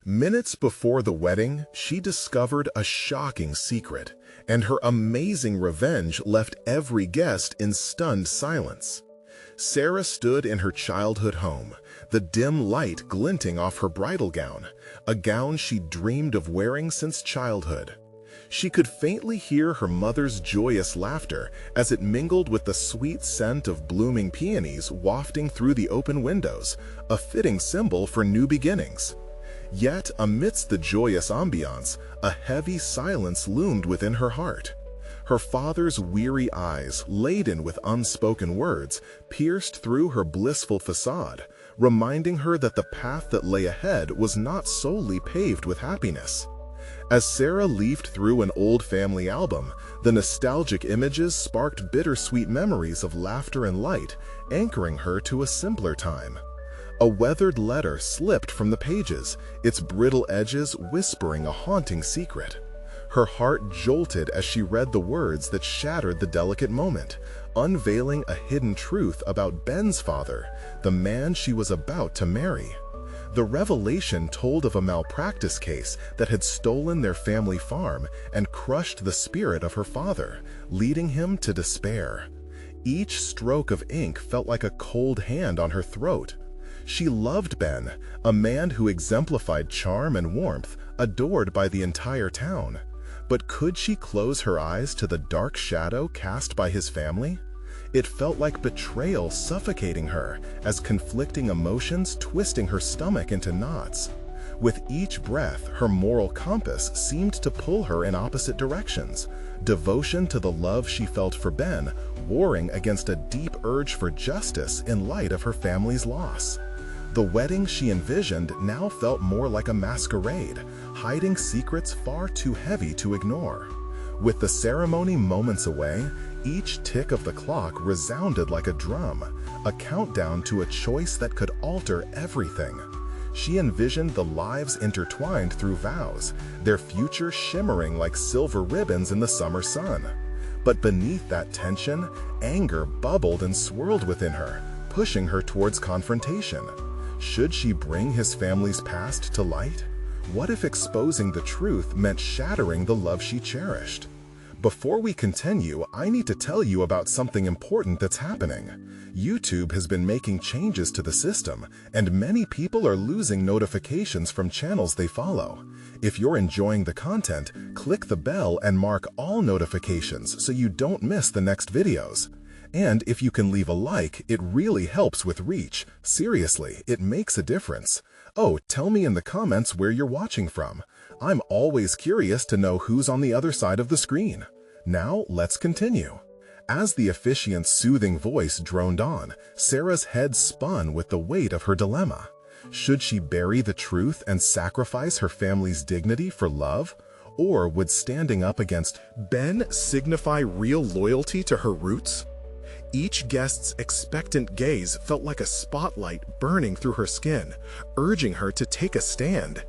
Minutes before the wedding, she discovered a shocking secret, and her amazing revenge left every guest in stunned silence. Sarah stood in her childhood home, the dim light glinting off her bridal gown, a gown she dreamed of wearing since childhood. She could faintly hear her mother's joyous laughter as it mingled with the sweet scent of blooming peonies wafting through the open windows, a fitting symbol for new beginnings. Yet, amidst the joyous ambiance, a heavy silence loomed within her heart. Her father's weary eyes, laden with unspoken words, pierced through her blissful facade, reminding her that the path that lay ahead was not solely paved with happiness. As Sarah leafed through an old family album, the nostalgic images sparked bittersweet memories of laughter and light, anchoring her to a simpler time. A weathered letter slipped from the pages, its brittle edges whispering a haunting secret. Her heart jolted as she read the words that shattered the delicate moment, unveiling a hidden truth about Ben's father, the man she was about to marry. The revelation told of a malpractice case that had stolen their family farm and crushed the spirit of her father, leading him to despair. Each stroke of ink felt like a cold hand on her throat. She loved Ben, a man who exemplified charm and warmth, adored by the entire town. But could she close her eyes to the dark shadow cast by his family? It felt like betrayal suffocating her, as conflicting emotions twisting her stomach into knots. With each breath, her moral compass seemed to pull her in opposite directions, devotion to the love she felt for Ben, warring against a deep urge for justice in light of her family's loss. The wedding she envisioned now felt more like a masquerade, hiding secrets far too heavy to ignore. With the ceremony moments away, each tick of the clock resounded like a drum, a countdown to a choice that could alter everything. She envisioned the lives intertwined through vows, their future shimmering like silver ribbons in the summer sun. But beneath that tension, anger bubbled and swirled within her, pushing her towards confrontation. Should she bring his family's past to light? What if exposing the truth meant shattering the love she cherished? Before we continue, I need to tell you about something important that's happening. YouTube has been making changes to the system, and many people are losing notifications from channels they follow. If you're enjoying the content, click the bell and mark all notifications so you don't miss the next videos. And if you can leave a like, it really helps with reach. Seriously, it makes a difference. Oh, tell me in the comments where you're watching from. I'm always curious to know who's on the other side of the screen. Now, let's continue. As the officiant's soothing voice droned on, Sarah's head spun with the weight of her dilemma. Should she bury the truth and sacrifice her family's dignity for love? Or would standing up against Ben signify real loyalty to her roots? Each guest's expectant gaze felt like a spotlight burning through her skin, urging her to take a stand.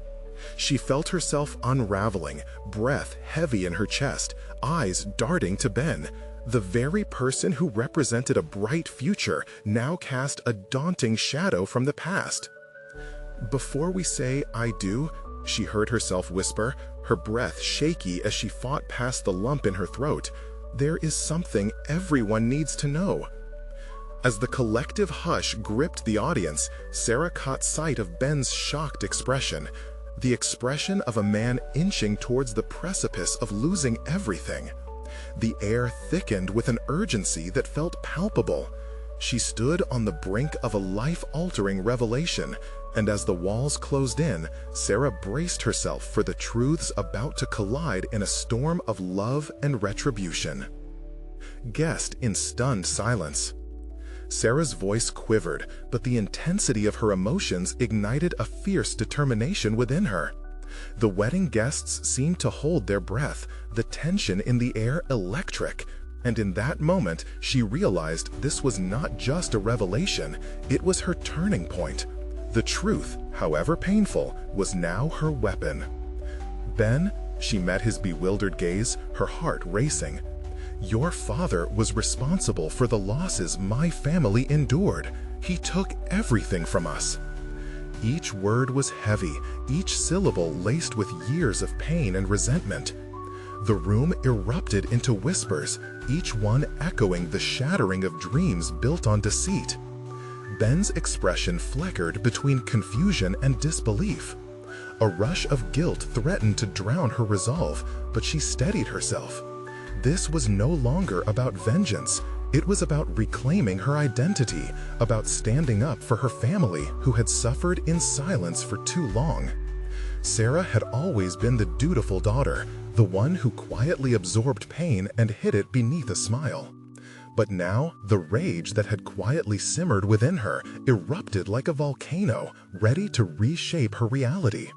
She felt herself unraveling, breath heavy in her chest, eyes darting to Ben. The very person who represented a bright future now cast a daunting shadow from the past. "Before we say I do," she heard herself whisper, her breath shaky as she fought past the lump in her throat, "there is something everyone needs to know." As the collective hush gripped the audience, Sarah caught sight of Ben's shocked expression, the expression of a man inching towards the precipice of losing everything. The air thickened with an urgency that felt palpable. She stood on the brink of a life-altering revelation, and as the walls closed in, Sarah braced herself for the truths about to collide in a storm of love and retribution. Guessed in stunned silence. Sarah's voice quivered, but the intensity of her emotions ignited a fierce determination within her. The wedding guests seemed to hold their breath, the tension in the air electric, and in that moment she realized this was not just a revelation, it was her turning point. The truth, however painful, was now her weapon. "Ben," she met his bewildered gaze, her heart racing. "Your father was responsible for the losses my family endured. He took everything from us." Each word was heavy, each syllable laced with years of pain and resentment. The room erupted into whispers, each one echoing the shattering of dreams built on deceit. Ben's expression flickered between confusion and disbelief. A rush of guilt threatened to drown her resolve, but she steadied herself. This was no longer about vengeance. It was about reclaiming her identity, about standing up for her family who had suffered in silence for too long. Sarah had always been the dutiful daughter, the one who quietly absorbed pain and hid it beneath a smile. But now, the rage that had quietly simmered within her erupted like a volcano, ready to reshape her reality.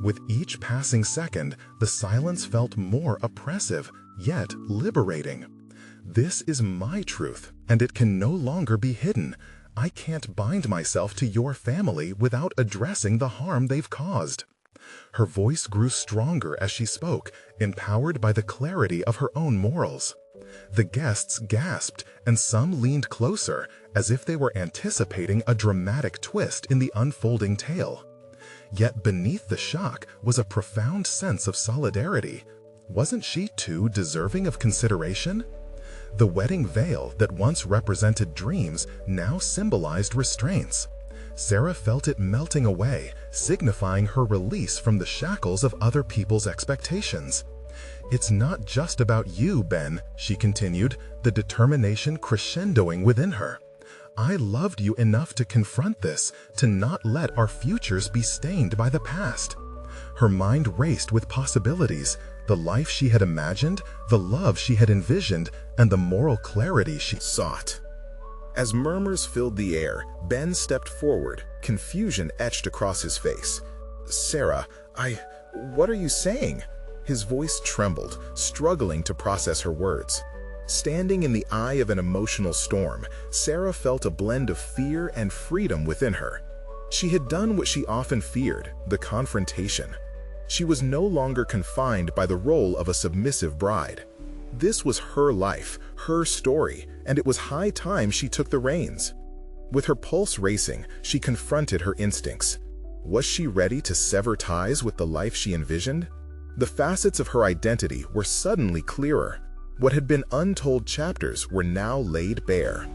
With each passing second, the silence felt more oppressive, yet liberating. This is my truth, and it can no longer be hidden. I can't bind myself to your family without addressing the harm they've caused. Her voice grew stronger as she spoke, empowered by the clarity of her own morals. The guests gasped, and some leaned closer, as if they were anticipating a dramatic twist in the unfolding tale. Yet beneath the shock was a profound sense of solidarity. Wasn't she too deserving of consideration? The wedding veil that once represented dreams now symbolized restraints. Sarah felt it melting away, signifying her release from the shackles of other people's expectations. "It's not just about you, Ben," she continued, the determination crescendoing within her. "I loved you enough to confront this, to not let our futures be stained by the past." Her mind raced with possibilities, the life she had imagined, the love she had envisioned, and the moral clarity she sought. As murmurs filled the air, Ben stepped forward, confusion etched across his face. "Sarah, what are you saying?" His voice trembled, struggling to process her words. Standing in the eye of an emotional storm, Sarah felt a blend of fear and freedom within her. She had done what she often feared, the confrontation. She was no longer confined by the role of a submissive bride. This was her life, her story, and it was high time she took the reins. With her pulse racing, she confronted her instincts. Was she ready to sever ties with the life she envisioned? The facets of her identity were suddenly clearer. What had been untold chapters were now laid bare.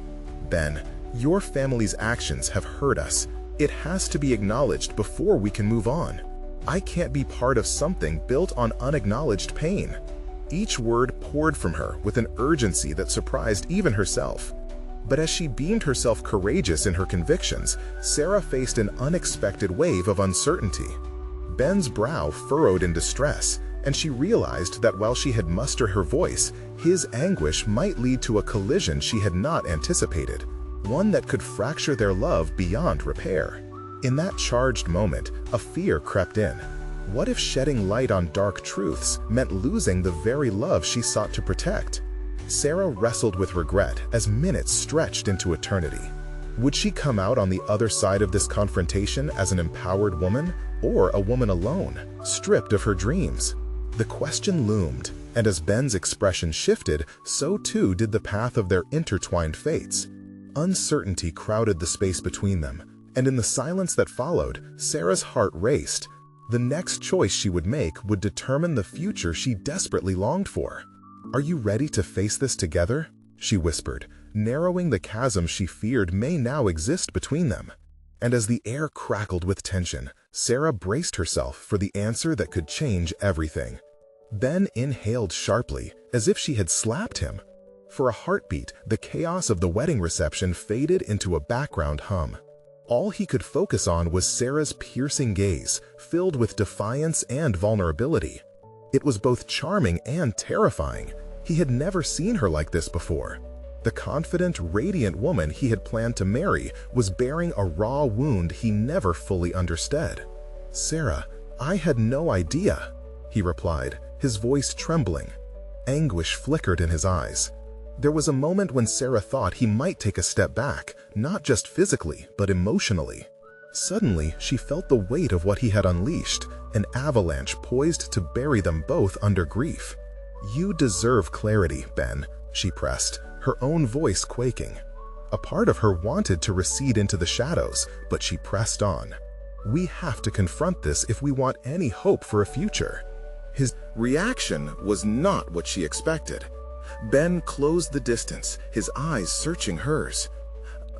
"Ben, your family's actions have hurt us. It has to be acknowledged before we can move on. I can't be part of something built on unacknowledged pain." Each word poured from her with an urgency that surprised even herself. But as she deemed herself courageous in her convictions, Sarah faced an unexpected wave of uncertainty. Ben's brow furrowed in distress, and she realized that while she had mustered her voice, his anguish might lead to a collision she had not anticipated, one that could fracture their love beyond repair. In that charged moment, a fear crept in. What if shedding light on dark truths meant losing the very love she sought to protect? Sarah wrestled with regret as minutes stretched into eternity. Would she come out on the other side of this confrontation as an empowered woman, or a woman alone, stripped of her dreams? The question loomed, and as Ben's expression shifted, so too did the path of their intertwined fates. Uncertainty crowded the space between them, and in the silence that followed, Sarah's heart raced. The next choice she would make would determine the future she desperately longed for. "Are you ready to face this together?" she whispered, narrowing the chasm she feared may now exist between them. And as the air crackled with tension, Sarah braced herself for the answer that could change everything. Ben inhaled sharply, as if she had slapped him. For a heartbeat, the chaos of the wedding reception faded into a background hum. All he could focus on was Sarah's piercing gaze, filled with defiance and vulnerability. It was both charming and terrifying. He had never seen her like this before. The confident, radiant woman he had planned to marry was bearing a raw wound he never fully understood. "Sarah, I had no idea," he replied, his voice trembling. Anguish flickered in his eyes. There was a moment when Sarah thought he might take a step back, not just physically, but emotionally. Suddenly, she felt the weight of what he had unleashed, an avalanche poised to bury them both under grief. "You deserve clarity, Ben," she pressed, her own voice quaking. A part of her wanted to recede into the shadows, but she pressed on. We have to confront this if we want any hope for a future." His reaction was not what she expected. Ben closed the distance, his eyes searching hers.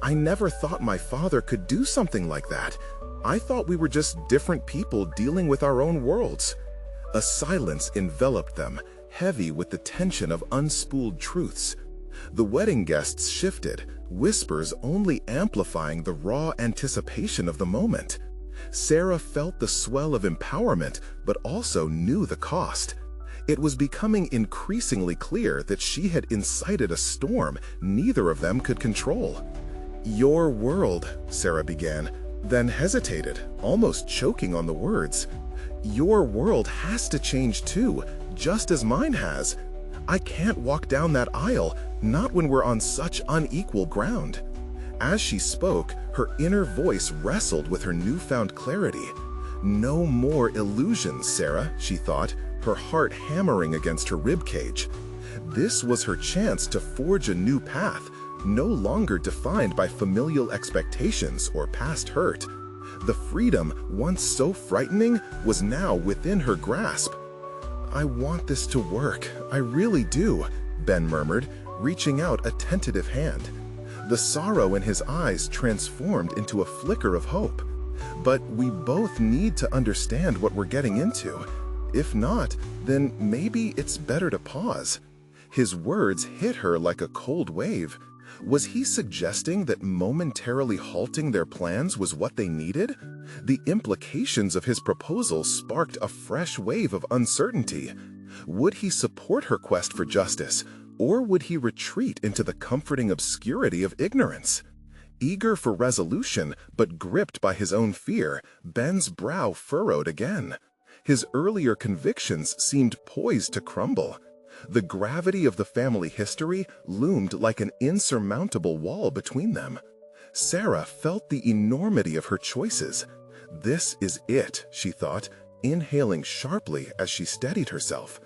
"I never thought my father could do something like that. I thought we were just different people dealing with our own worlds." A silence enveloped them, heavy with the tension of unspooled truths. The wedding guests shifted, whispers only amplifying the raw anticipation of the moment. Sarah felt the swell of empowerment, but also knew the cost. It was becoming increasingly clear that she had incited a storm neither of them could control. "Your world," Sarah began, then hesitated, almost choking on the words. "Your world has to change too, just as mine has. I can't walk down that aisle, not when we're on such unequal ground." As she spoke, her inner voice wrestled with her newfound clarity. "No more illusions, Sarah," she thought, her heart hammering against her ribcage. This was her chance to forge a new path, no longer defined by familial expectations or past hurt. The freedom, once so frightening, was now within her grasp. "I want this to work, I really do," Ben murmured, reaching out a tentative hand. The sorrow in his eyes transformed into a flicker of hope. "But we both need to understand what we're getting into. If not, then maybe it's better to pause." His words hit her like a cold wave. Was he suggesting that momentarily halting their plans was what they needed? The implications of his proposal sparked a fresh wave of uncertainty. Would he support her quest for justice, or would he retreat into the comforting obscurity of ignorance? Eager for resolution, but gripped by his own fear, Ben's brow furrowed again. His earlier convictions seemed poised to crumble. The gravity of the family history loomed like an insurmountable wall between them. Sarah felt the enormity of her choices. "This is it," she thought, inhaling sharply as she steadied herself.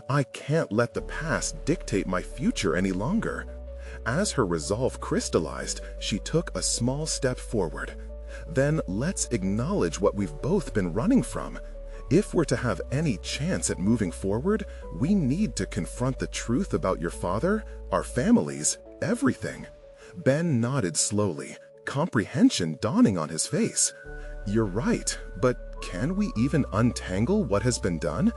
"I can't let the past dictate my future any longer." As her resolve crystallized, she took a small step forward. "Then let's acknowledge what we've both been running from. If we're to have any chance at moving forward, we need to confront the truth about your father, our families, everything." Ben nodded slowly, comprehension dawning on his face. "You're right, but can we even untangle what has been done?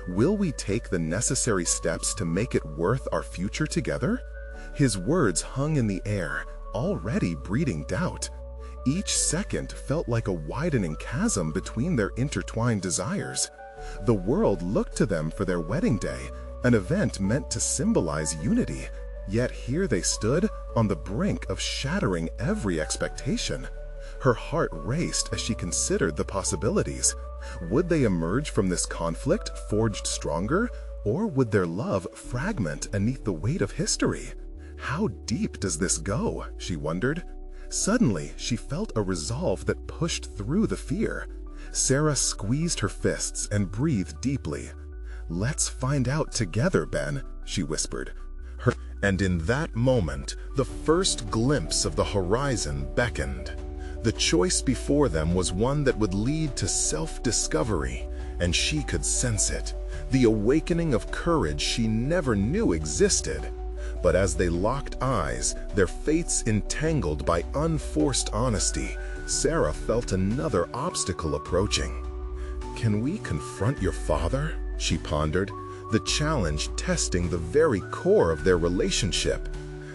Will we take the necessary steps to make it worth our future together?" His words hung in the air, already breeding doubt. Each second felt like a widening chasm between their intertwined desires. The world looked to them for their wedding day, an event meant to symbolize unity. Yet here they stood, on the brink of shattering every expectation. Her heart raced as she considered the possibilities. Would they emerge from this conflict forged stronger, or would their love fragment beneath the weight of history? How deep does this go, she wondered. Suddenly, she felt a resolve that pushed through the fear. Sarah squeezed her fists and breathed deeply. "Let's find out together, Ben," she whispered. And in that moment, the first glimpse of the horizon beckoned. The choice before them was one that would lead to self-discovery, and she could sense it, the awakening of courage she never knew existed. But as they locked eyes, their fates entangled by unforced honesty, Sarah felt another obstacle approaching. "Can we confront your father?" she pondered, the challenge testing the very core of their relationship.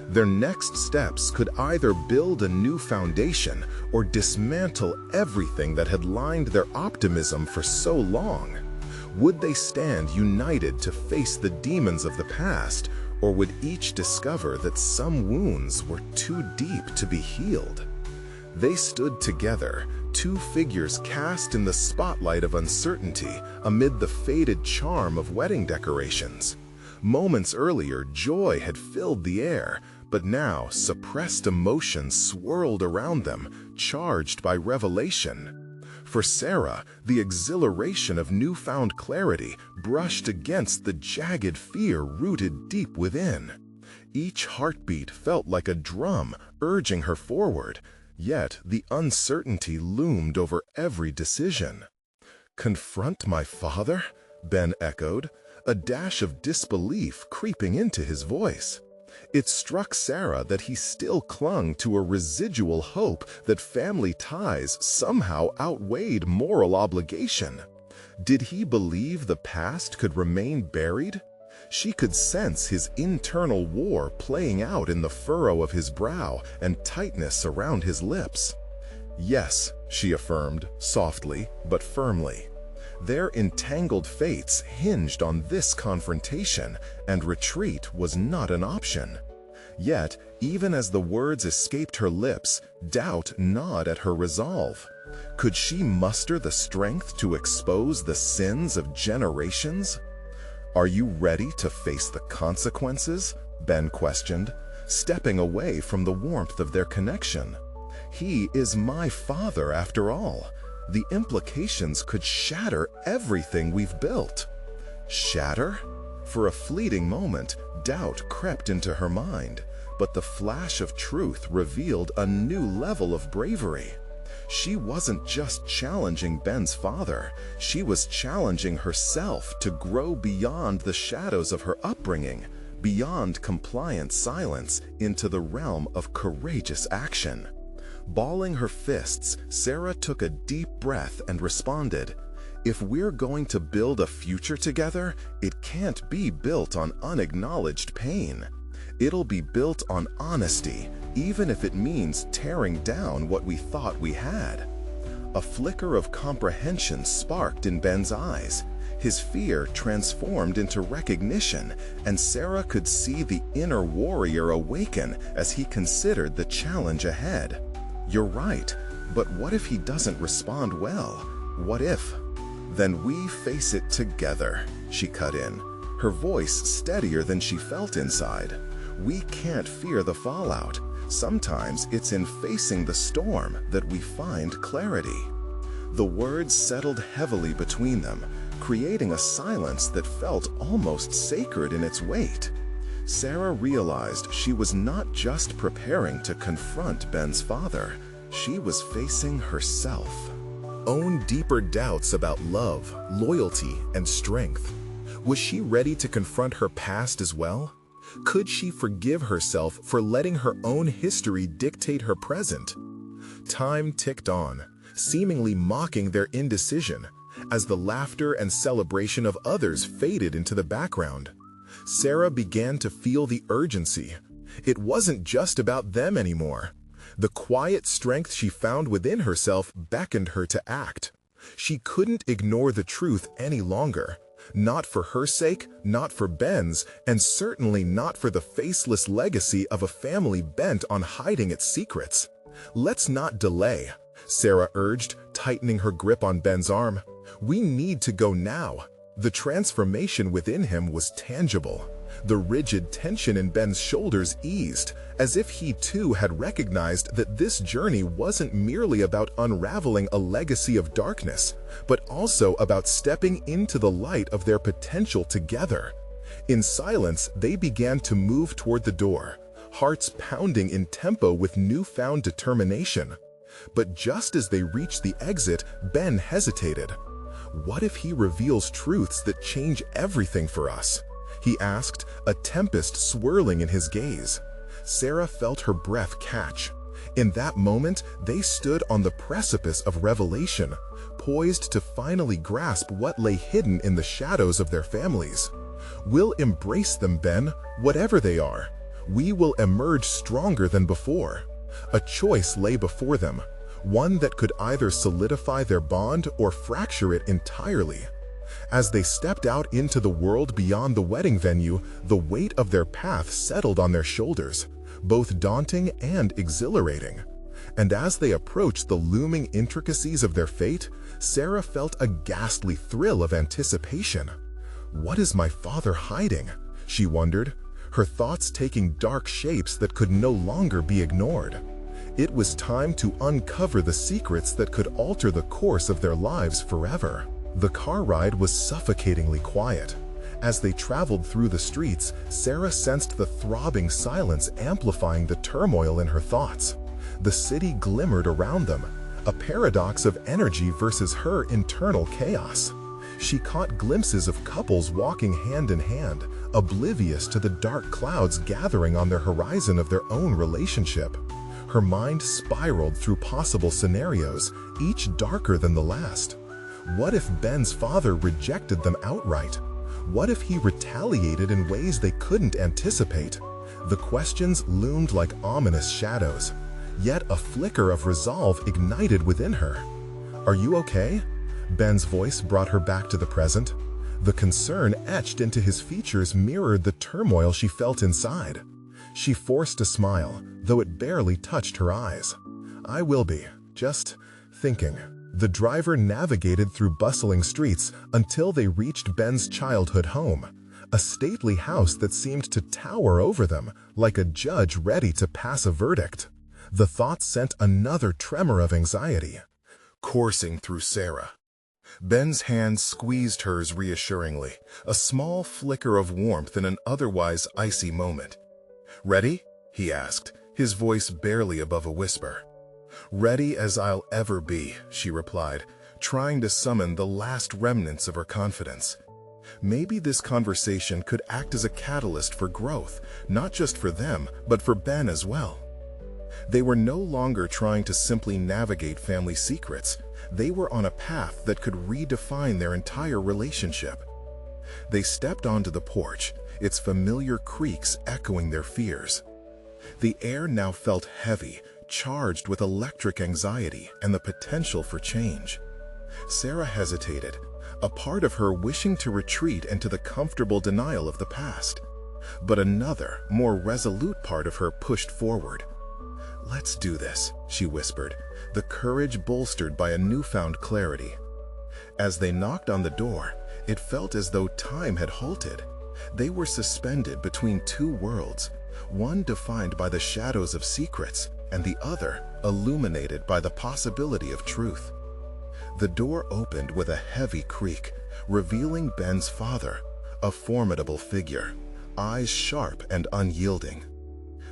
Their next steps could either build a new foundation or dismantle everything that had lined their optimism for so long. Would they stand united to face the demons of the past, or would each discover that some wounds were too deep to be healed? They stood together, two figures cast in the spotlight of uncertainty amid the faded charm of wedding decorations. Moments earlier, joy had filled the air, but now suppressed emotions swirled around them, charged by revelation. For Sarah, the exhilaration of newfound clarity brushed against the jagged fear rooted deep within. Each heartbeat felt like a drum urging her forward. Yet the uncertainty loomed over every decision. "Confront my father?" Ben echoed, a dash of disbelief creeping into his voice. It struck Sarah that he still clung to a residual hope that family ties somehow outweighed moral obligation. Did he believe the past could remain buried? She could sense his internal war playing out in the furrow of his brow and tightness around his lips. "Yes," she affirmed, softly but firmly. Their entangled fates hinged on this confrontation, and retreat was not an option. Yet, even as the words escaped her lips, doubt gnawed at her resolve. Could she muster the strength to expose the sins of generations? "Are you ready to face the consequences?" Ben questioned, stepping away from the warmth of their connection. "He is my father, after all. The implications could shatter everything we've built." Shatter? For a fleeting moment, doubt crept into her mind, but the flash of truth revealed a new level of bravery. She wasn't just challenging Ben's father, she was challenging herself to grow beyond the shadows of her upbringing, beyond compliant silence, into the realm of courageous action. Balling her fists, Sarah took a deep breath and responded, "If we're going to build a future together, it can't be built on unacknowledged pain. It'll be built on honesty, even if it means tearing down what we thought we had." A flicker of comprehension sparked in Ben's eyes. His fear transformed into recognition, and Sarah could see the inner warrior awaken as he considered the challenge ahead. "You're right, but what if he doesn't respond well? What if?" "Then we face it together," she cut in, her voice steadier than she felt inside. "We can't fear the fallout. Sometimes it's in facing the storm that we find clarity." The words settled heavily between them, creating a silence that felt almost sacred in its weight. Sarah realized she was not just preparing to confront Ben's father, she was facing herself. Own deeper doubts about love, loyalty, and strength. Was she ready to confront her past as well? Could she forgive herself for letting her own history dictate her present? Time ticked on, seemingly mocking their indecision, as the laughter and celebration of others faded into the background. Sarah began to feel the urgency. It wasn't just about them anymore. The quiet strength she found within herself beckoned her to act. She couldn't ignore the truth any longer. Not for her sake, not for Ben's, and certainly not for the faceless legacy of a family bent on hiding its secrets. "Let's not delay," Sarah urged, tightening her grip on Ben's arm. "We need to go now." The transformation within him was tangible. The rigid tension in Ben's shoulders eased, as if he too had recognized that this journey wasn't merely about unraveling a legacy of darkness, but also about stepping into the light of their potential together. In silence, they began to move toward the door, hearts pounding in tempo with newfound determination. But just as they reached the exit, Ben hesitated. "What if he reveals truths that change everything for us?" he asked, a tempest swirling in his gaze. Sarah felt her breath catch. In that moment, they stood on the precipice of revelation, poised to finally grasp what lay hidden in the shadows of their families. "We'll embrace them, Ben, whatever they are. We will emerge stronger than before." A choice lay before them, one that could either solidify their bond or fracture it entirely. As they stepped out into the world beyond the wedding venue, the weight of their path settled on their shoulders, both daunting and exhilarating. And as they approached the looming intricacies of their fate, Sarah felt a ghastly thrill of anticipation. "What is my father hiding?" she wondered, her thoughts taking dark shapes that could no longer be ignored. It was time to uncover the secrets that could alter the course of their lives forever. The car ride was suffocatingly quiet. As they traveled through the streets, Sarah sensed the throbbing silence amplifying the turmoil in her thoughts. The city glimmered around them, a paradox of energy versus her internal chaos. She caught glimpses of couples walking hand in hand, oblivious to the dark clouds gathering on their horizon of their own relationship. Her mind spiraled through possible scenarios, each darker than the last. What if Ben's father rejected them outright? What if he retaliated in ways they couldn't anticipate? The questions loomed like ominous shadows, yet a flicker of resolve ignited within her. "Are you okay?" Ben's voice brought her back to the present. The concern etched into his features mirrored the turmoil she felt inside. She forced a smile, though it barely touched her eyes. "I will be, just thinking." The driver navigated through bustling streets until they reached Ben's childhood home, a stately house that seemed to tower over them like a judge ready to pass a verdict. The thought sent another tremor of anxiety coursing through Sarah. Ben's hand squeezed hers reassuringly, a small flicker of warmth in an otherwise icy moment. "Ready?" he asked, his voice barely above a whisper. "Ready as I'll ever be," she replied, trying to summon the last remnants of her confidence. Maybe this conversation could act as a catalyst for growth, not just for them, but for Ben as well. They were no longer trying to simply navigate family secrets. They were on a path that could redefine their entire relationship. They stepped onto the porch, its familiar creaks echoing their fears. The air now felt heavy, charged with electric anxiety and the potential for change. Sarah hesitated, a part of her wishing to retreat into the comfortable denial of the past. But another, more resolute part of her pushed forward. "Let's do this," she whispered, the courage bolstered by a newfound clarity. As they knocked on the door, it felt as though time had halted. They were suspended between two worlds, one defined by the shadows of secrets, and the other illuminated by the possibility of truth. The door opened with a heavy creak, revealing Ben's father, a formidable figure, eyes sharp and unyielding.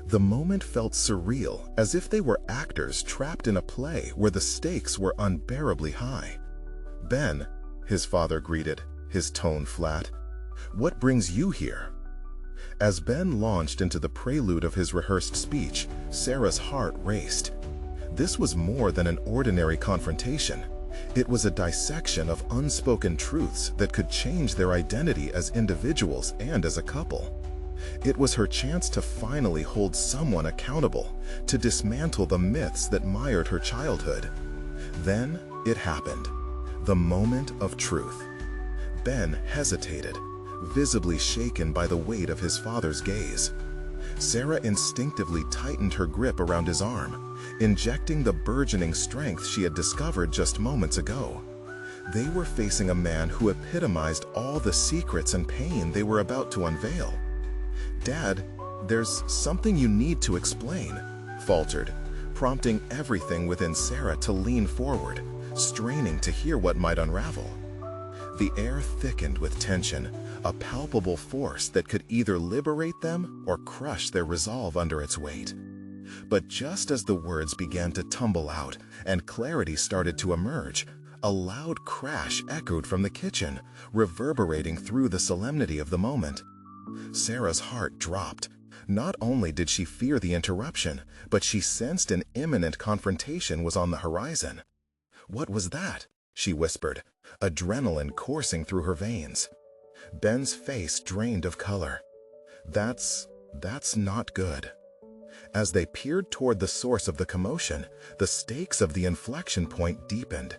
The moment felt surreal, as if they were actors trapped in a play where the stakes were unbearably high. "Ben," his father greeted, his tone flat. "What brings you here?" As Ben launched into the prelude of his rehearsed speech, Sarah's heart raced. This was more than an ordinary confrontation. It was a dissection of unspoken truths that could change their identity as individuals and as a couple. It was her chance to finally hold someone accountable, to dismantle the myths that mired her childhood. Then it happened. The moment of truth. Ben hesitated, visibly shaken by the weight of his father's gaze. Sarah instinctively tightened her grip around his arm, injecting the burgeoning strength she had discovered just moments ago. They were facing a man who epitomized all the secrets and pain they were about to unveil. "Dad, there's something you need to explain," faltered, prompting everything within Sarah to lean forward, straining to hear what might unravel. The air thickened with tension, a palpable force that could either liberate them or crush their resolve under its weight. But just as the words began to tumble out and clarity started to emerge, a loud crash echoed from the kitchen, reverberating through the solemnity of the moment. Sarah's heart dropped. Not only did she fear the interruption, but she sensed an imminent confrontation was on the horizon. "What was that?" she whispered, adrenaline coursing through her veins. Ben's face drained of color. That's not good." As they peered toward the source of the commotion, the stakes of the inflection point deepened.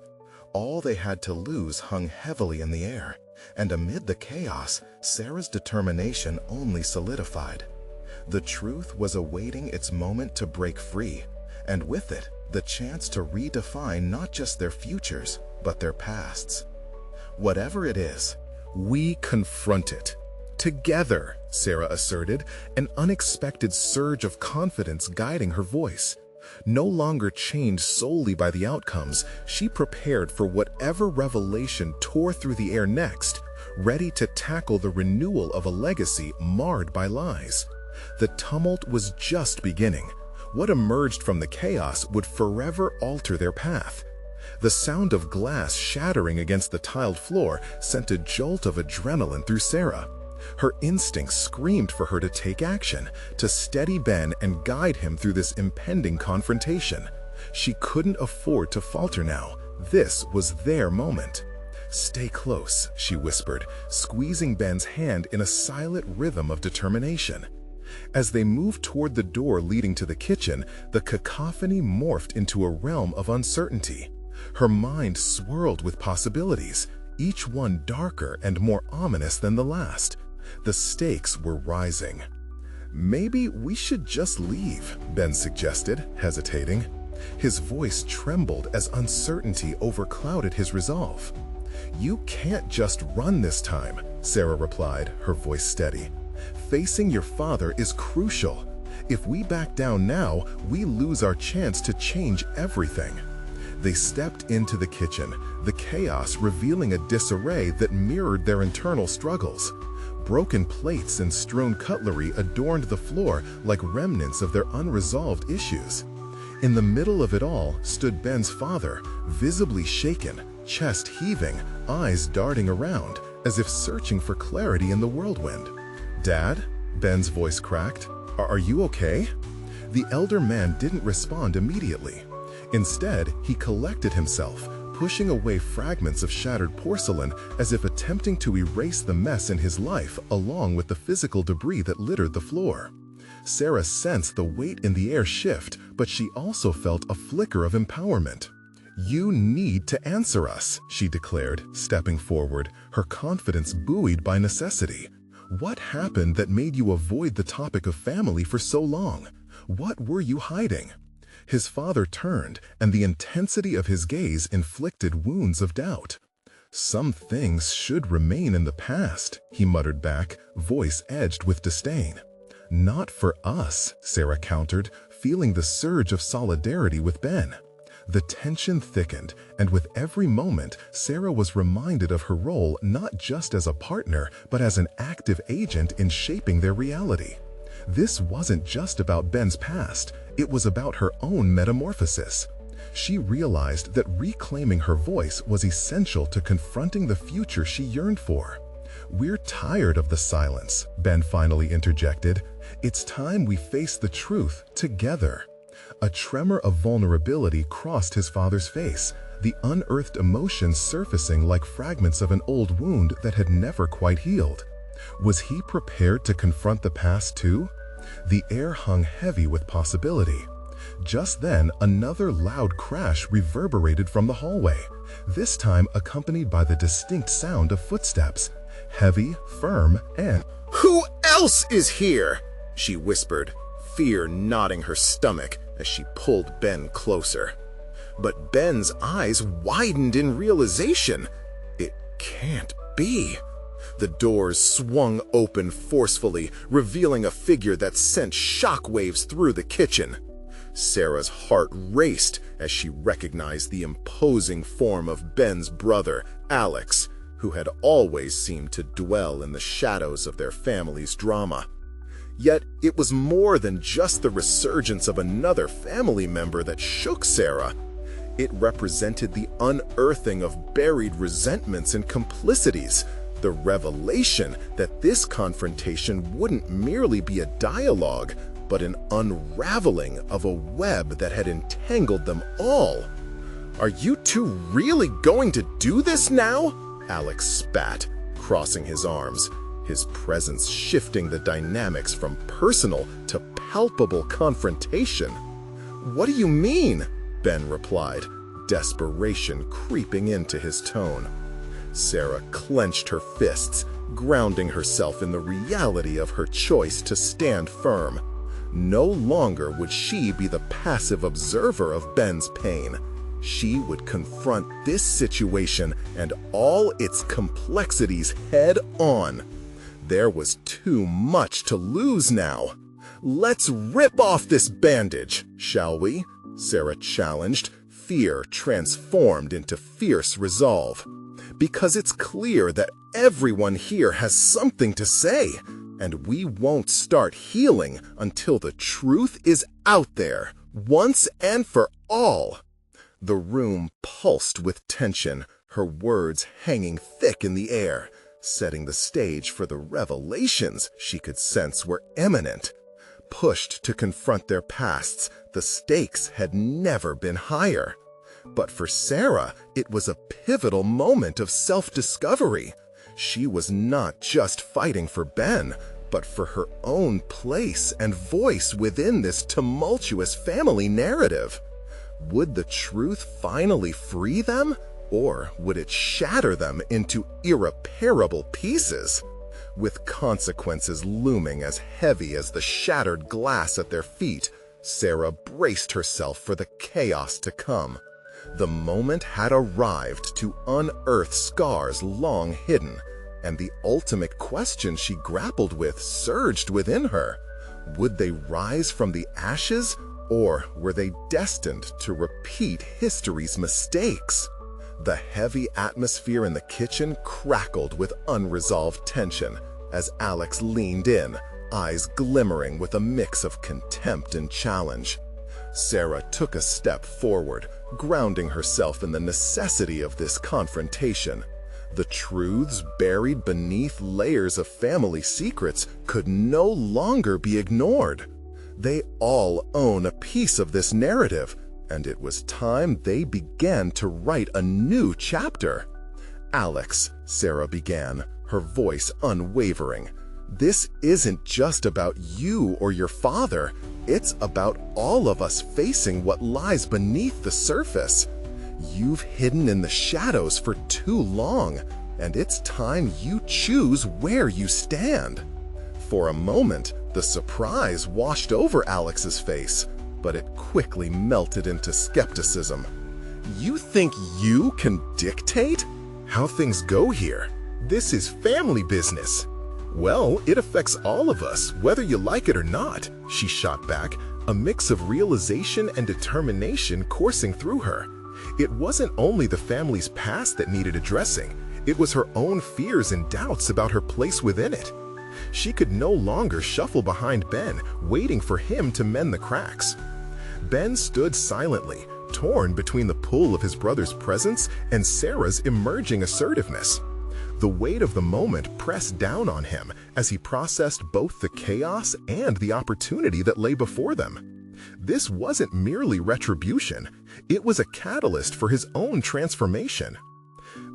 All they had to lose hung heavily in the air, and amid the chaos, Sarah's determination only solidified. The truth was awaiting its moment to break free, and with it, the chance to redefine not just their futures, but their pasts. "Whatever it is, we confront it. Together," Sarah asserted, an unexpected surge of confidence guiding her voice. No longer chained solely by the outcomes, she prepared for whatever revelation tore through the air next, ready to tackle the renewal of a legacy marred by lies. The tumult was just beginning. What emerged from the chaos would forever alter their path. The sound of glass shattering against the tiled floor sent a jolt of adrenaline through Sarah. Her instincts screamed for her to take action, to steady Ben and guide him through this impending confrontation. She couldn't afford to falter now. This was their moment. "Stay close," she whispered, squeezing Ben's hand in a silent rhythm of determination. As they moved toward the door leading to the kitchen, the cacophony morphed into a realm of uncertainty. Her mind swirled with possibilities, each one darker and more ominous than the last. The stakes were rising. "Maybe we should just leave," Ben suggested, hesitating. His voice trembled as uncertainty overclouded his resolve. "You can't just run this time," Sarah replied, her voice steady. "Facing your father is crucial. If we back down now, we lose our chance to change everything." They stepped into the kitchen, the chaos revealing a disarray that mirrored their internal struggles. Broken plates and strewn cutlery adorned the floor like remnants of their unresolved issues. In the middle of it all stood Ben's father, visibly shaken, chest heaving, eyes darting around, as if searching for clarity in the whirlwind. "Dad?" Ben's voice cracked. Are you okay?" The elder man didn't respond immediately. Instead, he collected himself, pushing away fragments of shattered porcelain as if attempting to erase the mess in his life along with the physical debris that littered the floor. Sarah sensed the weight in the air shift, but she also felt a flicker of empowerment. "You need to answer us," she declared, stepping forward, her confidence buoyed by necessity. "What happened that made you avoid the topic of family for so long? What were you hiding?" His father turned, and the intensity of his gaze inflicted wounds of doubt. "Some things should remain in the past," he muttered back, voice edged with disdain. "Not for us," Sarah countered, feeling the surge of solidarity with Ben. The tension thickened, and with every moment, Sarah was reminded of her role not just as a partner, but as an active agent in shaping their reality. This wasn't just about Ben's past, it was about her own metamorphosis. She realized that reclaiming her voice was essential to confronting the future she yearned for. "We're tired of the silence," Ben finally interjected. "It's time we face the truth together." A tremor of vulnerability crossed his father's face, the unearthed emotions surfacing like fragments of an old wound that had never quite healed. Was he prepared to confront the past too? The air hung heavy with possibility. Just then, another loud crash reverberated from the hallway, this time accompanied by the distinct sound of footsteps. Heavy, firm, and "Who else is here?" she whispered, fear knotting her stomach as she pulled Ben closer. But Ben's eyes widened in realization. It can't be. The doors swung open forcefully, revealing a figure that sent shockwaves through the kitchen. Sarah's heart raced as she recognized the imposing form of Ben's brother, Alex, who had always seemed to dwell in the shadows of their family's drama. Yet it was more than just the resurgence of another family member that shook Sarah. It represented the unearthing of buried resentments and complicities, the revelation that this confrontation wouldn't merely be a dialogue, but an unraveling of a web that had entangled them all. "Are you two really going to do this now?" Alex spat, crossing his arms, his presence shifting the dynamics from personal to palpable confrontation. "What do you mean?" Ben replied, desperation creeping into his tone. Sarah clenched her fists, grounding herself in the reality of her choice to stand firm. No longer would she be the passive observer of Ben's pain. She would confront this situation and all its complexities head on. There was too much to lose now. "Let's rip off this bandage, shall we?" Sarah challenged, fear transformed into fierce resolve. "Because it's clear that everyone here has something to say. And we won't start healing until the truth is out there, once and for all. The room pulsed with tension, her words hanging thick in the air, setting the stage for the revelations she could sense were imminent. Pushed to confront their pasts, the stakes had never been higher. But for Sarah, it was a pivotal moment of self-discovery. She was not just fighting for Ben, but for her own place and voice within this tumultuous family narrative. Would the truth finally free them, or would it shatter them into irreparable pieces? With consequences looming as heavy as the shattered glass at their feet, Sarah braced herself for the chaos to come. The moment had arrived to unearth scars long hidden, and the ultimate question she grappled with surged within her. Would they rise from the ashes, or were they destined to repeat history's mistakes? The heavy atmosphere in the kitchen crackled with unresolved tension as Alex leaned in, eyes glimmering with a mix of contempt and challenge. Sarah took a step forward, grounding herself in the necessity of this confrontation. The truths buried beneath layers of family secrets could no longer be ignored. They all own a piece of this narrative, and it was time they began to write a new chapter. "Alex," Sarah began, her voice unwavering, "this isn't just about you or your father. It's about all of us facing what lies beneath the surface. You've hidden in the shadows for too long, and it's time you choose where you stand." For a moment, the surprise washed over Alex's face, but it quickly melted into skepticism. "You think you can dictate how things go here? This is family business." "Well, it affects all of us, whether you like it or not," she shot back, a mix of realization and determination coursing through her. It wasn't only the family's past that needed addressing, it was her own fears and doubts about her place within it. She could no longer shuffle behind Ben, waiting for him to mend the cracks. Ben stood silently, torn between the pull of his brother's presence and Sarah's emerging assertiveness. The weight of the moment pressed down on him as he processed both the chaos and the opportunity that lay before them. This wasn't merely retribution, it was a catalyst for his own transformation.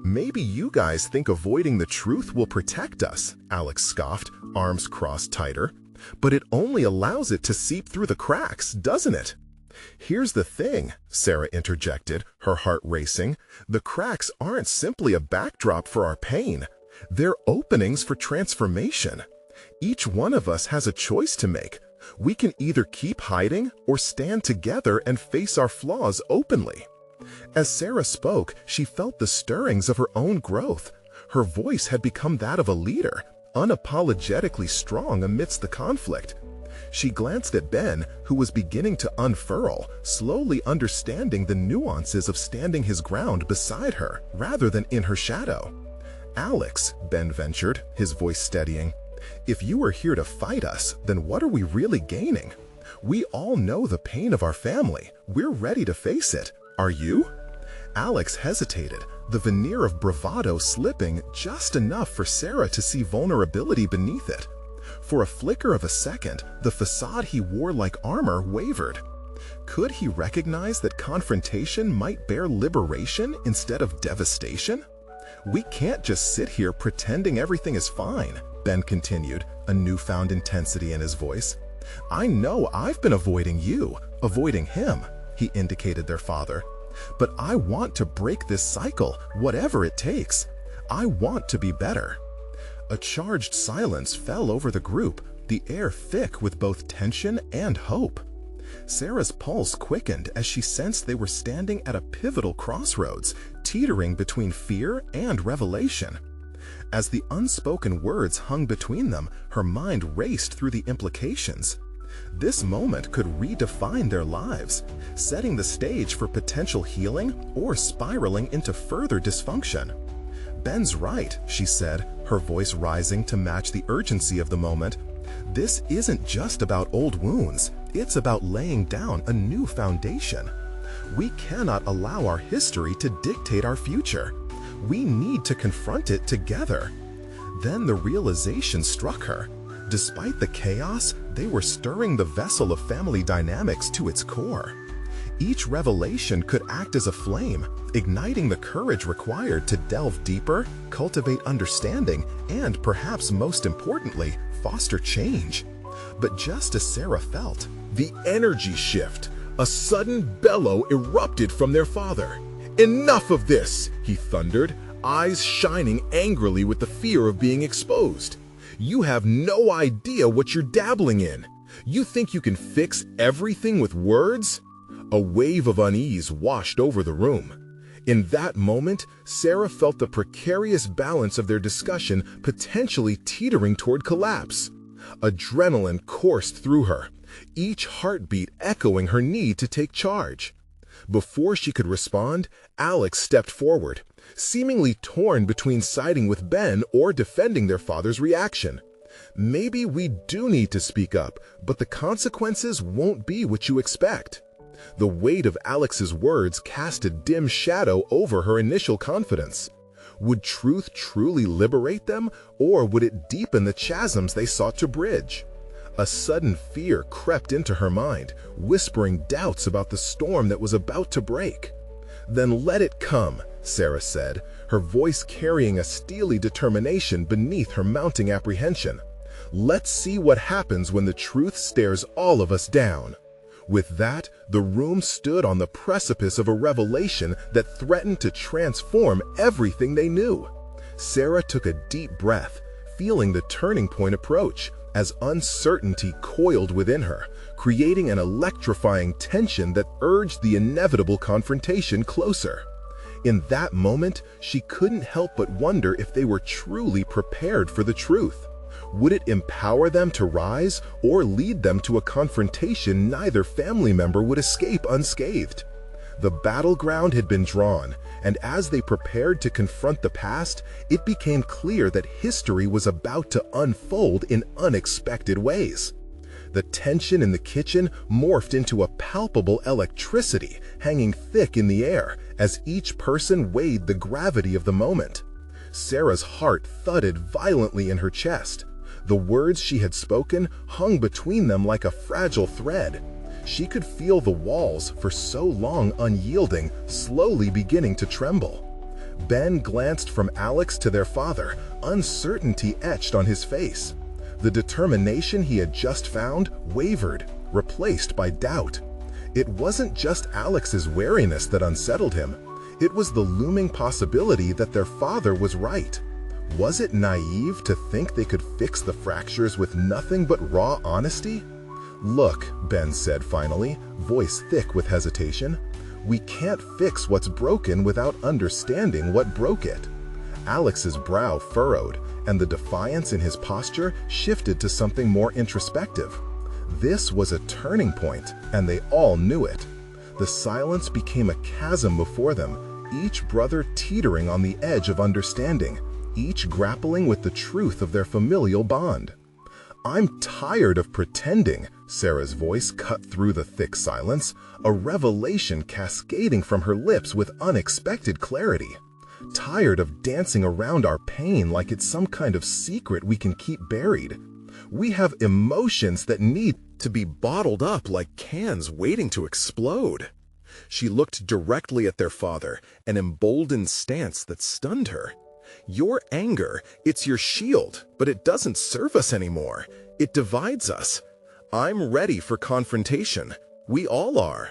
"Maybe you guys think avoiding the truth will protect us," Alex scoffed, arms crossed tighter. "But it only allows it to seep through the cracks, doesn't it?" "Here's the thing," Sarah interjected, her heart racing. "The cracks aren't simply a backdrop for our pain. They're openings for transformation. Each one of us has a choice to make. We can either keep hiding or stand together and face our flaws openly." As Sarah spoke, she felt the stirrings of her own growth. Her voice had become that of a leader, unapologetically strong amidst the conflict. She glanced at Ben, who was beginning to unfurl, slowly understanding the nuances of standing his ground beside her, rather than in her shadow. "Alex," Ben ventured, his voice steadying, "if you are here to fight us, then what are we really gaining? We all know the pain of our family. We're ready to face it. Are you?" Alex hesitated, the veneer of bravado slipping just enough for Sarah to see vulnerability beneath it. For a flicker of a second, the facade he wore like armor wavered. Could he recognize that confrontation might bear liberation instead of devastation? "We can't just sit here pretending everything is fine," Ben continued, a newfound intensity in his voice. "I know I've been avoiding you, avoiding him," he indicated their father. "But I want to break this cycle, whatever it takes. I want to be better." A charged silence fell over the group, the air thick with both tension and hope. Sarah's pulse quickened as she sensed they were standing at a pivotal crossroads, teetering between fear and revelation. As the unspoken words hung between them, her mind raced through the implications. This moment could redefine their lives, setting the stage for potential healing or spiraling into further dysfunction. "Ben's right," she said, her voice rising to match the urgency of the moment. "This isn't just about old wounds, it's about laying down a new foundation. We cannot allow our history to dictate our future. We need to confront it together." Then the realization struck her. Despite the chaos, they were stirring the vessel of family dynamics to its core. Each revelation could act as a flame, igniting the courage required to delve deeper, cultivate understanding, and perhaps most importantly, foster change. But just as Sarah felt, The energy shift. A sudden bellow erupted from their father. "Enough of this!" he thundered, eyes shining angrily with the fear of being exposed. "You have no idea what you're dabbling in. You think you can fix everything with words?" A wave of unease washed over the room. In that moment, Sarah felt the precarious balance of their discussion potentially teetering toward collapse. Adrenaline coursed through her, each heartbeat echoing her need to take charge. Before she could respond, Alex stepped forward, seemingly torn between siding with Ben or defending their father's reaction. "Maybe we do need to speak up, but the consequences won't be what you expect." The weight of Alex's words cast a dim shadow over her initial confidence. Would truth truly liberate them, or would it deepen the chasms they sought to bridge? A sudden fear crept into her mind, whispering doubts about the storm that was about to break. "Then let it come," Sarah said, her voice carrying a steely determination beneath her mounting apprehension. "Let's see what happens when the truth stares all of us down." With that, the room stood on the precipice of a revelation that threatened to transform everything they knew. Sarah took a deep breath, feeling the turning point approach, as uncertainty coiled within her, creating an electrifying tension that urged the inevitable confrontation closer. In that moment, she couldn't help but wonder if they were truly prepared for the truth. Would it empower them to rise or lead them to a confrontation neither family member would escape unscathed? The battleground had been drawn, and as they prepared to confront the past, it became clear that history was about to unfold in unexpected ways. The tension in the kitchen morphed into a palpable electricity hanging thick in the air as each person weighed the gravity of the moment. Sarah's heart thudded violently in her chest. The words she had spoken hung between them like a fragile thread. She could feel the walls, for so long unyielding, slowly beginning to tremble. Ben glanced from Alex to their father, uncertainty etched on his face. The determination he had just found wavered, replaced by doubt. It wasn't just Alex's wariness that unsettled him. It was the looming possibility that their father was right. Was it naive to think they could fix the fractures with nothing but raw honesty? "Look," Ben said finally, voice thick with hesitation, "we can't fix what's broken without understanding what broke it." Alex's brow furrowed, and the defiance in his posture shifted to something more introspective. This was a turning point, and they all knew it. The silence became a chasm before them, each brother teetering on the edge of understanding, each grappling with the truth of their familial bond. "I'm tired of pretending," Sarah's voice cut through the thick silence, a revelation cascading from her lips with unexpected clarity. "Tired of dancing around our pain like it's some kind of secret we can keep buried. We have emotions that need to be bottled up like cans waiting to explode." She looked directly at their father, an emboldened stance that stunned her. "Your anger, it's your shield, but it doesn't serve us anymore. It divides us. I'm ready for confrontation. We all are."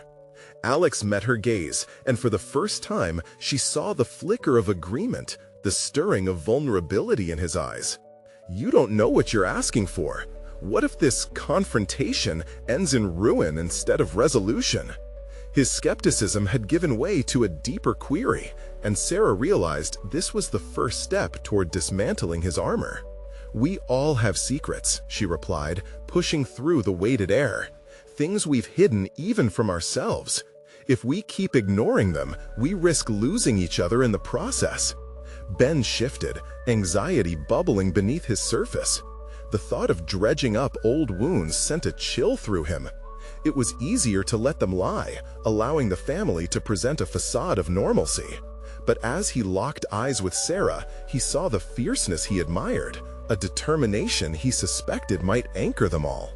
Alex met her gaze, and for the first time, she saw the flicker of agreement, the stirring of vulnerability in his eyes. "You don't know what you're asking for. What if this confrontation ends in ruin instead of resolution?" His skepticism had given way to a deeper query, and Sarah realized this was the first step toward dismantling his armor. "We all have secrets," she replied, pushing through the weighted air. "Things we've hidden even from ourselves. If we keep ignoring them, we risk losing each other in the process." Ben shifted, anxiety bubbling beneath his surface. The thought of dredging up old wounds sent a chill through him. It was easier to let them lie, allowing the family to present a facade of normalcy. But as he locked eyes with Sarah, he saw the fierceness he admired, a determination he suspected might anchor them all.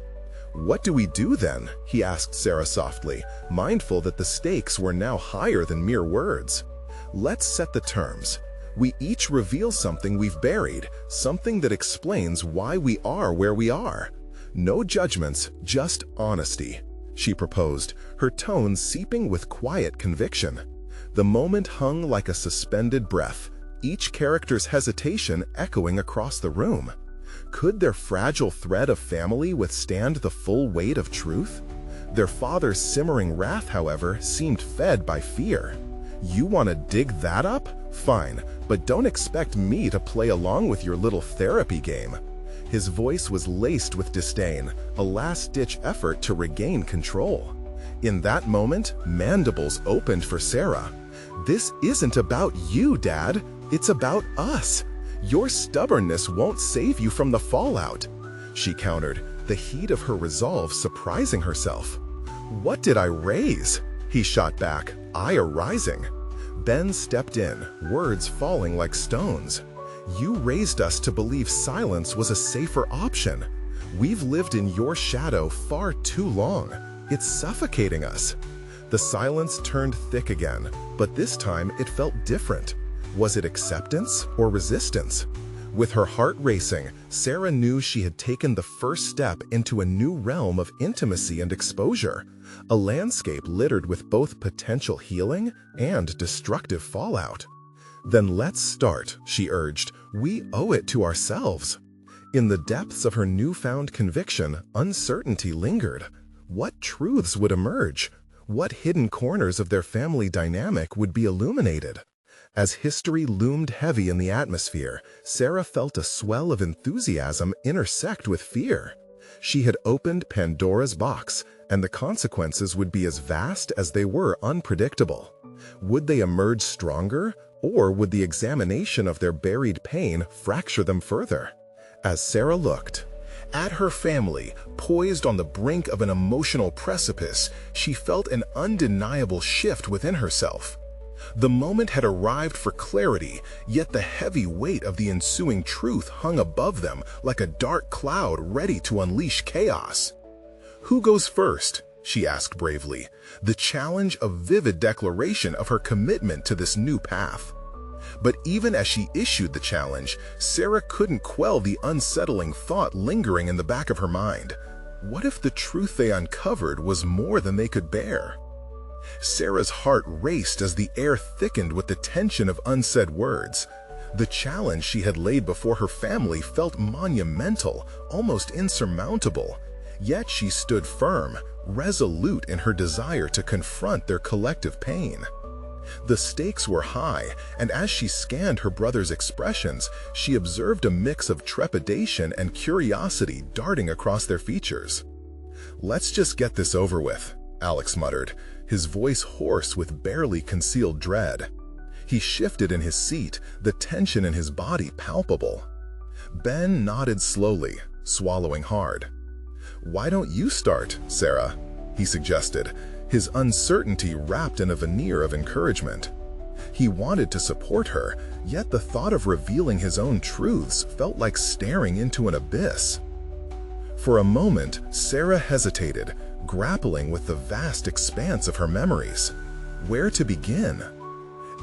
"What do we do then?" he asked Sarah softly, mindful that the stakes were now higher than mere words. "Let's set the terms. We each reveal something we've buried, something that explains why we are where we are. No judgments, just honesty," she proposed, her tone seeping with quiet conviction. The moment hung like a suspended breath, each character's hesitation echoing across the room. Could their fragile thread of family withstand the full weight of truth? Their father's simmering wrath, however, seemed fed by fear. "You want to dig that up? Fine, but don't expect me to play along with your little therapy game." His voice was laced with disdain, a last-ditch effort to regain control. In that moment, mandibles opened for Sarah. "This isn't about you, Dad. It's about us. Your stubbornness won't save you from the fallout," she countered, the heat of her resolve surprising herself. "What did I raise?" he shot back, ire rising. Ben stepped in, words falling like stones. "You raised us to believe silence was a safer option. We've lived in your shadow far too long. It's suffocating us." The silence turned thick again, but this time it felt different. Was it acceptance or resistance? With her heart racing, Sarah knew she had taken the first step into a new realm of intimacy and exposure, a landscape littered with both potential healing and destructive fallout. "Then let's start," she urged. "We owe it to ourselves." In the depths of her newfound conviction, uncertainty lingered. What truths would emerge? What hidden corners of their family dynamic would be illuminated? As history loomed heavy in the atmosphere, Sarah felt a swell of enthusiasm intersect with fear. She had opened Pandora's box, and the consequences would be as vast as they were unpredictable. Would they emerge stronger, or would the examination of their buried pain fracture them further? As Sarah looked at her family, poised on the brink of an emotional precipice, she felt an undeniable shift within herself. The moment had arrived for clarity, yet the heavy weight of the ensuing truth hung above them like a dark cloud ready to unleash chaos. "Who goes first?" she asked bravely, the challenge a vivid declaration of her commitment to this new path. But even as she issued the challenge, Sarah couldn't quell the unsettling thought lingering in the back of her mind. What if the truth they uncovered was more than they could bear? Sarah's heart raced as the air thickened with the tension of unsaid words. The challenge she had laid before her family felt monumental, almost insurmountable. Yet she stood firm, resolute in her desire to confront their collective pain. The stakes were high, and as she scanned her brother's expressions, she observed a mix of trepidation and curiosity darting across their features. "Let's just get this over with," Alex muttered, his voice hoarse with barely concealed dread. He shifted in his seat, the tension in his body palpable. Ben nodded slowly, swallowing hard. "Why don't you start, Sarah?" he suggested, his uncertainty wrapped in a veneer of encouragement. He wanted to support her, yet the thought of revealing his own truths felt like staring into an abyss. For a moment, Sarah hesitated, grappling with the vast expanse of her memories. Where to begin?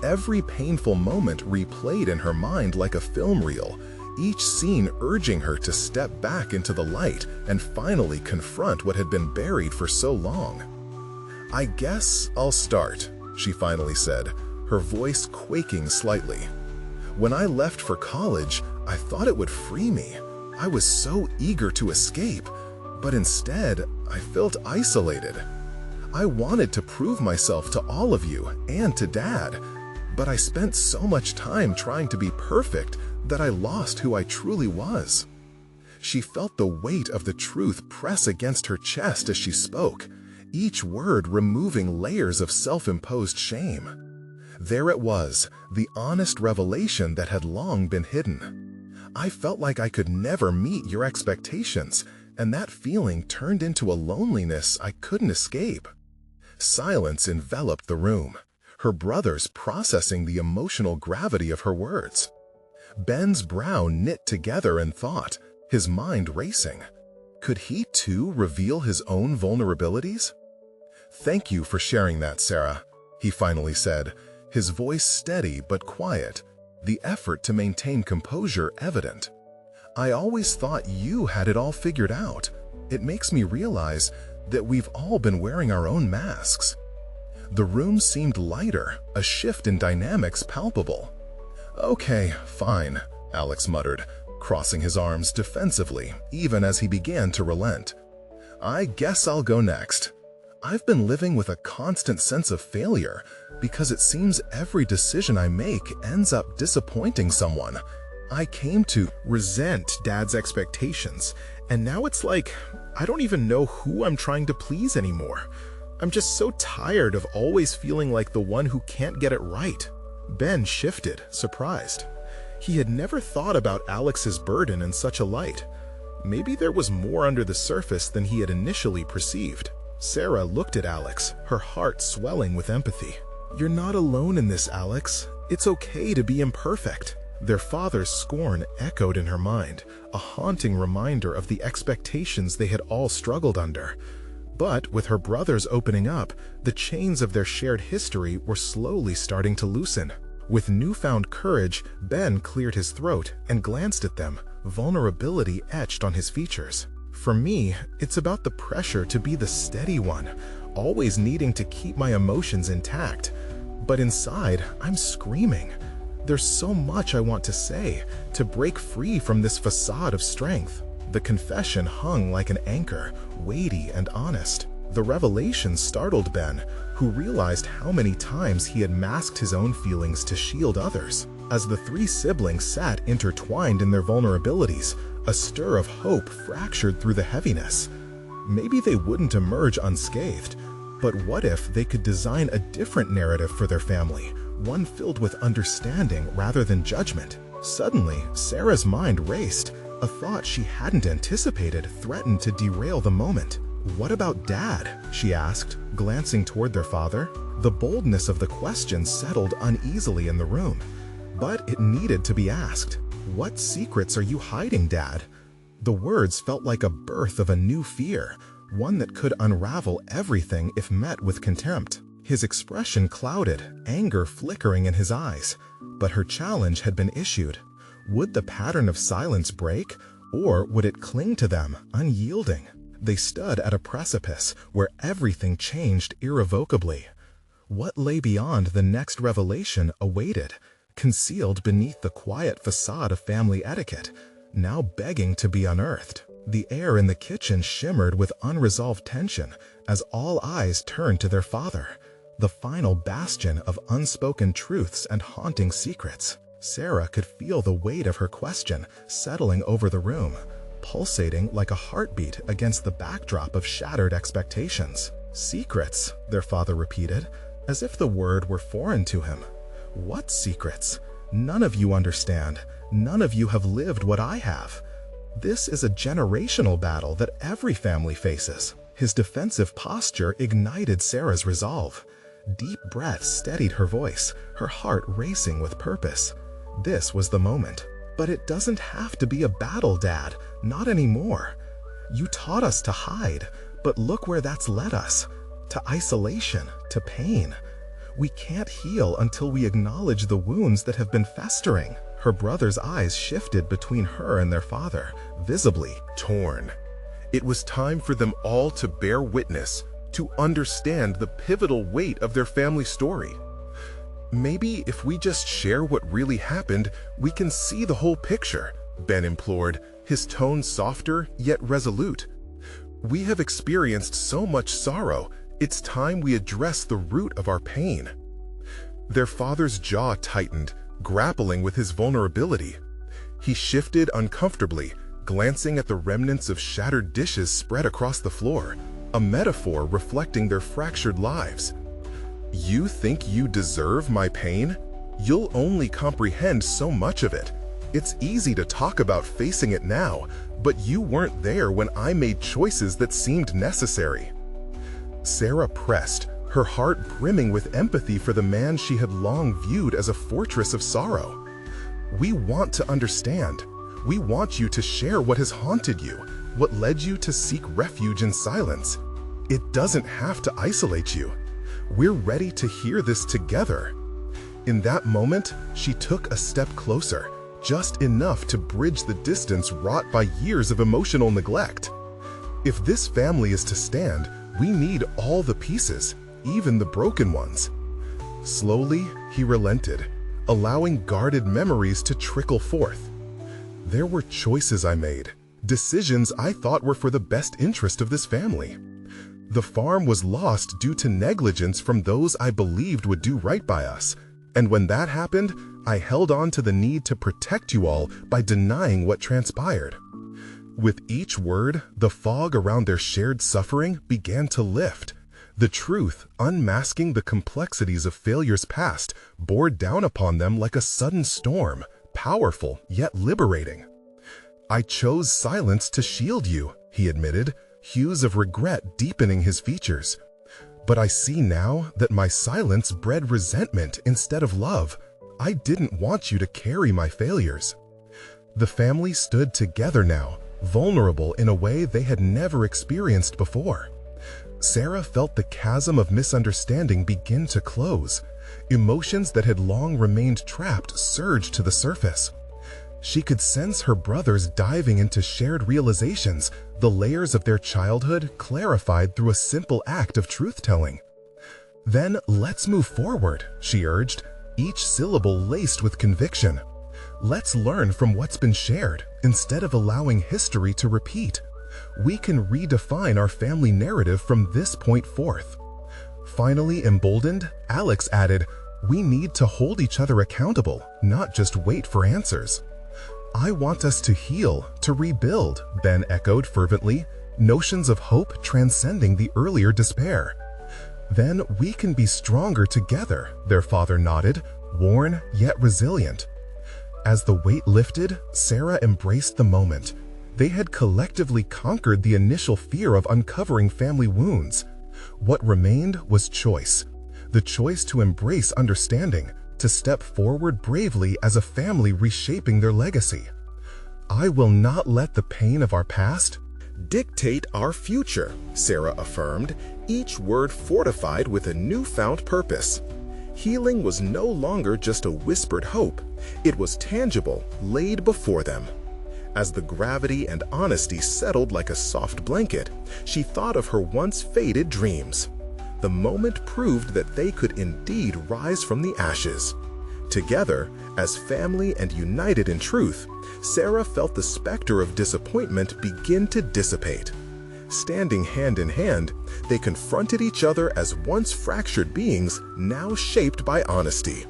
Every painful moment replayed in her mind like a film reel, each scene urging her to step back into the light and finally confront what had been buried for so long. "I guess I'll start," she finally said, her voice quaking slightly. "When I left for college, I thought it would free me. I was so eager to escape, but instead, I felt isolated. I wanted to prove myself to all of you and to Dad, but I spent so much time trying to be perfect that I lost who I truly was." She felt the weight of the truth press against her chest as she spoke, each word removing layers of self-imposed shame. There it was, the honest revelation that had long been hidden. I felt like I could never meet your expectations, and that feeling turned into a loneliness I couldn't escape. Silence enveloped the room, her brothers processing the emotional gravity of her words. Ben's brow knit together in thought, his mind racing. Could he too reveal his own vulnerabilities? "Thank you for sharing that, Sarah," he finally said, his voice steady but quiet, the effort to maintain composure evident. "I always thought you had it all figured out. It makes me realize that we've all been wearing our own masks." The room seemed lighter, a shift in dynamics palpable. "Okay, fine," Alex muttered, crossing his arms defensively, even as he began to relent. "I guess I'll go next. I've been living with a constant sense of failure because it seems every decision I make ends up disappointing someone. I came to resent Dad's expectations, and now it's like I don't even know who I'm trying to please anymore. I'm just so tired of always feeling like the one who can't get it right." Ben shifted, surprised. He had never thought about Alex's burden in such a light. Maybe there was more under the surface than he had initially perceived. Sarah looked at Alex, her heart swelling with empathy. "You're not alone in this, Alex. It's okay to be imperfect." Their father's scorn echoed in her mind, a haunting reminder of the expectations they had all struggled under. But with her brothers opening up, the chains of their shared history were slowly starting to loosen. With newfound courage, Ben cleared his throat and glanced at them, vulnerability etched on his features. "For me, it's about the pressure to be the steady one, always needing to keep my emotions intact. But inside, I'm screaming. There's so much I want to say, to break free from this facade of strength." The confession hung like an anchor, weighty and honest. The revelation startled Ben, who realized how many times he had masked his own feelings to shield others. As the three siblings sat intertwined in their vulnerabilities, a stir of hope fractured through the heaviness. Maybe they wouldn't emerge unscathed, but what if they could design a different narrative for their family, one filled with understanding rather than judgment? Suddenly, Sarah's mind raced. A thought she hadn't anticipated threatened to derail the moment. "What about Dad?" she asked, glancing toward their father. The boldness of the question settled uneasily in the room, but it needed to be asked. "What secrets are you hiding, Dad?" The words felt like a birth of a new fear, one that could unravel everything if met with contempt. His expression clouded, anger flickering in his eyes, but her challenge had been issued. Would the pattern of silence break, or would it cling to them, unyielding? They stood at a precipice where everything changed irrevocably. What lay beyond the next revelation awaited, concealed beneath the quiet facade of family etiquette, now begging to be unearthed. The air in the kitchen shimmered with unresolved tension as all eyes turned to their father, the final bastion of unspoken truths and haunting secrets. Sarah could feel the weight of her question settling over the room, pulsating like a heartbeat against the backdrop of shattered expectations. "Secrets," their father repeated, as if the word were foreign to him. "What secrets? None of you understand. None of you have lived what I have. This is a generational battle that every family faces." His defensive posture ignited Sarah's resolve. Deep breaths steadied her voice, her heart racing with purpose. This was the moment. "But it doesn't have to be a battle, Dad. Not anymore. You taught us to hide, but look where that's led us. To isolation, to pain. We can't heal until we acknowledge the wounds that have been festering." Her brother's eyes shifted between her and their father, visibly torn. It was time for them all to bear witness, to understand the pivotal weight of their family story. "Maybe if we just share what really happened, we can see the whole picture," Ben implored, his tone softer yet resolute. "We have experienced so much sorrow, it's time we address the root of our pain." Their father's jaw tightened, grappling with his vulnerability. He shifted uncomfortably, glancing at the remnants of shattered dishes spread across the floor, a metaphor reflecting their fractured lives. You think you deserve my pain? You'll only comprehend so much of it. It's easy to talk about facing it now, but you weren't there when I made choices that seemed necessary. Sarah pressed, her heart brimming with empathy for the man she had long viewed as a fortress of sorrow. We want to understand. We want you to share what has haunted you, what led you to seek refuge in silence. It doesn't have to isolate you. We're ready to hear this together. In that moment, she took a step closer, just enough to bridge the distance wrought by years of emotional neglect. If this family is to stand, we need all the pieces, even the broken ones. Slowly, he relented, allowing guarded memories to trickle forth. There were choices I made, decisions I thought were for the best interest of this family. The farm was lost due to negligence from those I believed would do right by us, and when that happened, I held on to the need to protect you all by denying what transpired. With each word, the fog around their shared suffering began to lift. The truth, unmasking the complexities of failures past, bore down upon them like a sudden storm, powerful yet liberating. I chose silence to shield you, he admitted, hues of regret deepening his features. But I see now that my silence bred resentment instead of love. I didn't want you to carry my failures. The family stood together now, vulnerable in a way they had never experienced before. Sarah felt the chasm of misunderstanding begin to close. Emotions that had long remained trapped surged to the surface. She could sense her brothers diving into shared realizations, the layers of their childhood clarified through a simple act of truth-telling. Then let's move forward, she urged, each syllable laced with conviction. Let's learn from what's been shared, instead of allowing history to repeat. We can redefine our family narrative from this point forth. Finally emboldened, Alex added, "We need to hold each other accountable, not just wait for answers." "I want us to heal, to rebuild," Ben echoed fervently, notions of hope transcending the earlier despair. "Then we can be stronger together," their father nodded, worn yet resilient. As the weight lifted, Sarah embraced the moment. They had collectively conquered the initial fear of uncovering family wounds. What remained was choice. The choice to embrace understanding, to step forward bravely as a family reshaping their legacy. "I will not let the pain of our past dictate our future," Sarah affirmed, each word fortified with a newfound purpose. Healing was no longer just a whispered hope. It was tangible, laid before them. As the gravity and honesty settled like a soft blanket, she thought of her once faded dreams. The moment proved that they could indeed rise from the ashes. Together, as family and united in truth, Sarah felt the specter of disappointment begin to dissipate. Standing hand in hand, they confronted each other as once fractured beings, now shaped by honesty.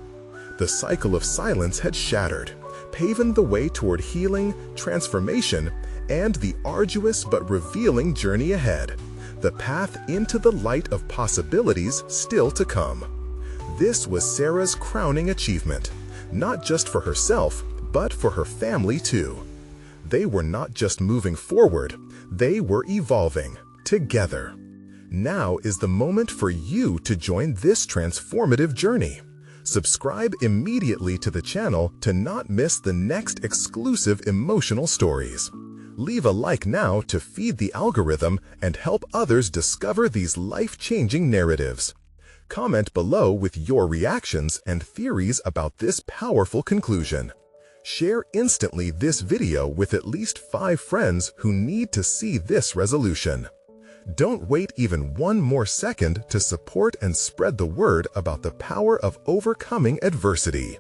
The cycle of silence had shattered, paving the way toward healing, transformation, and the arduous but revealing journey ahead. The path into the light of possibilities still to come. This was Sarah's crowning achievement, not just for herself, but for her family too. They were not just moving forward, they were evolving together. Now is the moment for you to join this transformative journey. Subscribe immediately to the channel to not miss the next exclusive emotional stories. Leave a like now to feed the algorithm and help others discover these life-changing narratives. Comment below with your reactions and theories about this powerful conclusion. Share instantly this video with at least 5 friends who need to see this resolution. Don't wait even one more second to support and spread the word about the power of overcoming adversity.